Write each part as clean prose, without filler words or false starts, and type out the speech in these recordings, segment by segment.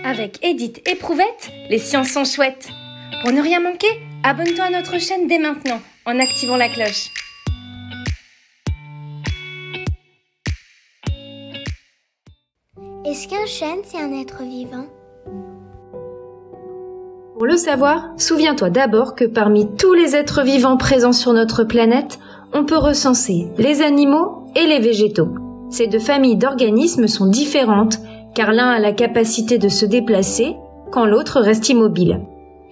Avec Edith et Prouvette, les sciences sont chouettes. Pour ne rien manquer, abonne-toi à notre chaîne dès maintenant en activant la cloche. Est-ce qu'un chêne, c'est un être vivant? Pour le savoir, souviens-toi d'abord que parmi tous les êtres vivants présents sur notre planète, on peut recenser les animaux et les végétaux. Ces deux familles d'organismes sont différentes, car l'un a la capacité de se déplacer, quand l'autre reste immobile.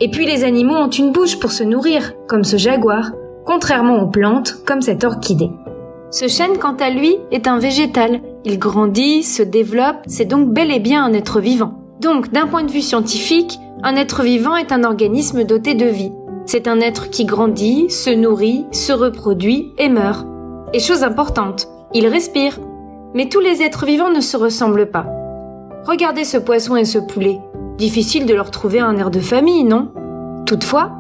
Et puis les animaux ont une bouche pour se nourrir, comme ce jaguar, contrairement aux plantes, comme cette orchidée. Ce chêne, quant à lui, est un végétal. Il grandit, se développe, c'est donc bel et bien un être vivant. Donc, d'un point de vue scientifique, un être vivant est un organisme doté de vie. C'est un être qui grandit, se nourrit, se reproduit et meurt. Et chose importante, il respire. Mais tous les êtres vivants ne se ressemblent pas. Regardez ce poisson et ce poulet. Difficile de leur trouver un air de famille, non? Toutefois,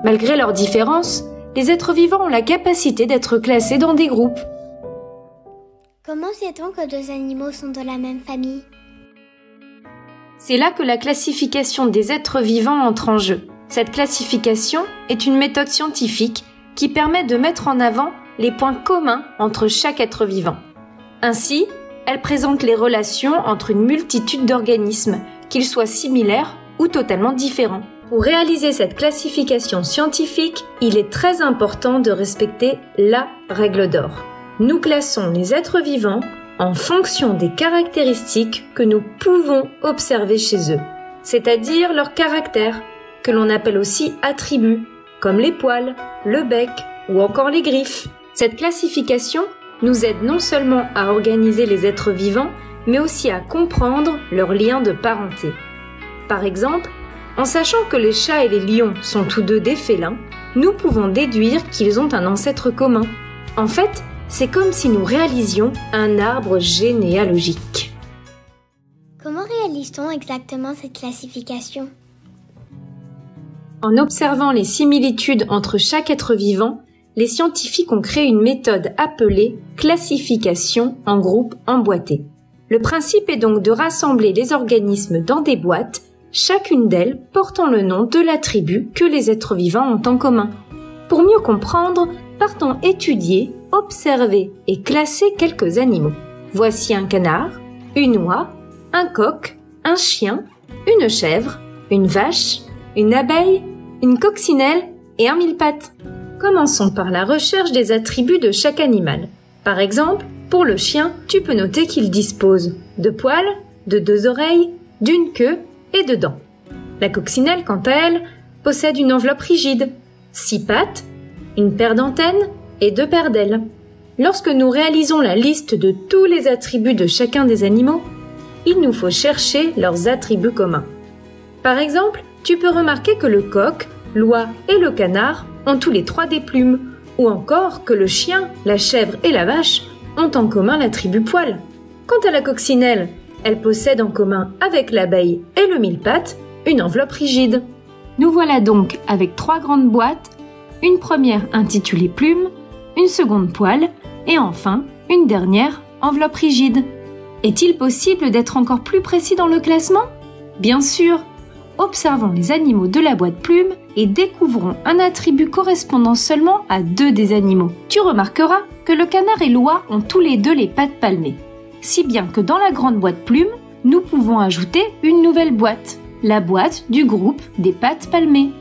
malgré leurs différences, les êtres vivants ont la capacité d'être classés dans des groupes. Comment sait-on que deux animaux sont de la même famille? C'est là que la classification des êtres vivants entre en jeu. Cette classification est une méthode scientifique qui permet de mettre en avant les points communs entre chaque être vivant. Ainsi, elle présente les relations entre une multitude d'organismes, qu'ils soient similaires ou totalement différents. Pour réaliser cette classification scientifique, il est très important de respecter la règle d'or. Nous classons les êtres vivants en fonction des caractéristiques que nous pouvons observer chez eux, c'est-à-dire leurs caractères, que l'on appelle aussi attributs, comme les poils, le bec ou encore les griffes. Cette classification nous aide non seulement à organiser les êtres vivants, mais aussi à comprendre leurs liens de parenté. Par exemple, en sachant que les chats et les lions sont tous deux des félins, nous pouvons déduire qu'ils ont un ancêtre commun. En fait, c'est comme si nous réalisions un arbre généalogique. Comment réalise-t-on exactement cette classification? En observant les similitudes entre chaque être vivant, les scientifiques ont créé une méthode appelée classification en groupes emboîtés. Le principe est donc de rassembler les organismes dans des boîtes, chacune d'elles portant le nom de l'attribut que les êtres vivants ont en commun. Pour mieux comprendre, partons étudier, observer et classer quelques animaux. Voici un canard, une oie, un coq, un chien, une chèvre, une vache, une abeille, une coccinelle et un mille-pattes. Commençons par la recherche des attributs de chaque animal. Par exemple, pour le chien, tu peux noter qu'il dispose de poils, de deux oreilles, d'une queue et de dents. La coccinelle, quant à elle, possède une enveloppe rigide, 6 pattes, une paire d'antennes et 2 paires d'ailes. Lorsque nous réalisons la liste de tous les attributs de chacun des animaux, il nous faut chercher leurs attributs communs. Par exemple, tu peux remarquer que le coq, l'oie et le canard ont tous les 3 des plumes, ou encore que le chien, la chèvre et la vache ont en commun l'attribut poil. Quant à la coccinelle, elle possède en commun avec l'abeille et le mille-pattes une enveloppe rigide. Nous voilà donc avec 3 grandes boîtes, une première intitulée plume, une seconde poil et enfin une dernière enveloppe rigide. Est-il possible d'être encore plus précis dans le classement? Bien sûr! Observons les animaux de la boîte plume et découvrons un attribut correspondant seulement à 2 des animaux. Tu remarqueras que le canard et l'oie ont tous les 2 les pattes palmées. Si bien que dans la grande boîte plume, nous pouvons ajouter une nouvelle boîte, la boîte du groupe des pattes palmées.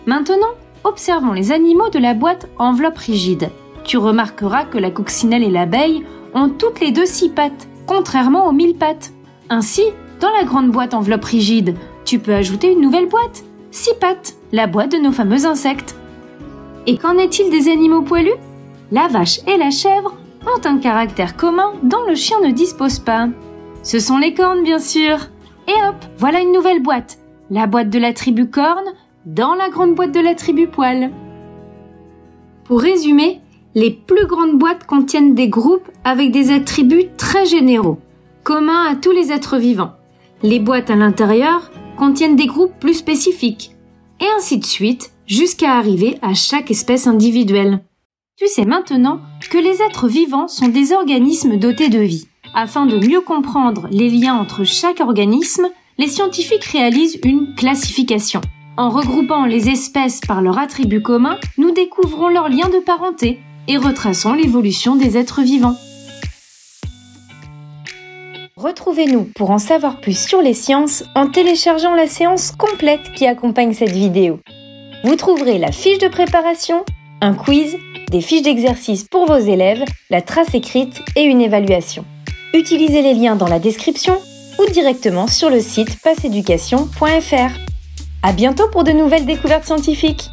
Maintenant, observons les animaux de la boîte enveloppe rigide. Tu remarqueras que la coccinelle et l'abeille ont toutes les 2 6 pattes, contrairement aux 1000 pattes. Ainsi, dans la grande boîte enveloppe rigide, tu peux ajouter une nouvelle boîte, 6 pattes, la boîte de nos fameux insectes. Et qu'en est-il des animaux poilus? La vache et la chèvre ont un caractère commun dont le chien ne dispose pas. Ce sont les cornes, bien sûr. Et hop, voilà une nouvelle boîte, la boîte de l'attribut corne dans la grande boîte de l'attribut poil. Pour résumer, les plus grandes boîtes contiennent des groupes avec des attributs très généraux, communs à tous les êtres vivants. Les boîtes à l'intérieur contiennent des groupes plus spécifiques, et ainsi de suite, jusqu'à arriver à chaque espèce individuelle. Tu sais maintenant que les êtres vivants sont des organismes dotés de vie. Afin de mieux comprendre les liens entre chaque organisme, les scientifiques réalisent une classification. En regroupant les espèces par leurs attributs communs, nous découvrons leurs liens de parenté et retraçons l'évolution des êtres vivants. Retrouvez-nous pour en savoir plus sur les sciences en téléchargeant la séance complète qui accompagne cette vidéo. Vous trouverez la fiche de préparation, un quiz, des fiches d'exercice pour vos élèves, la trace écrite et une évaluation. Utilisez les liens dans la description ou directement sur le site passeeducation.fr. À bientôt pour de nouvelles découvertes scientifiques!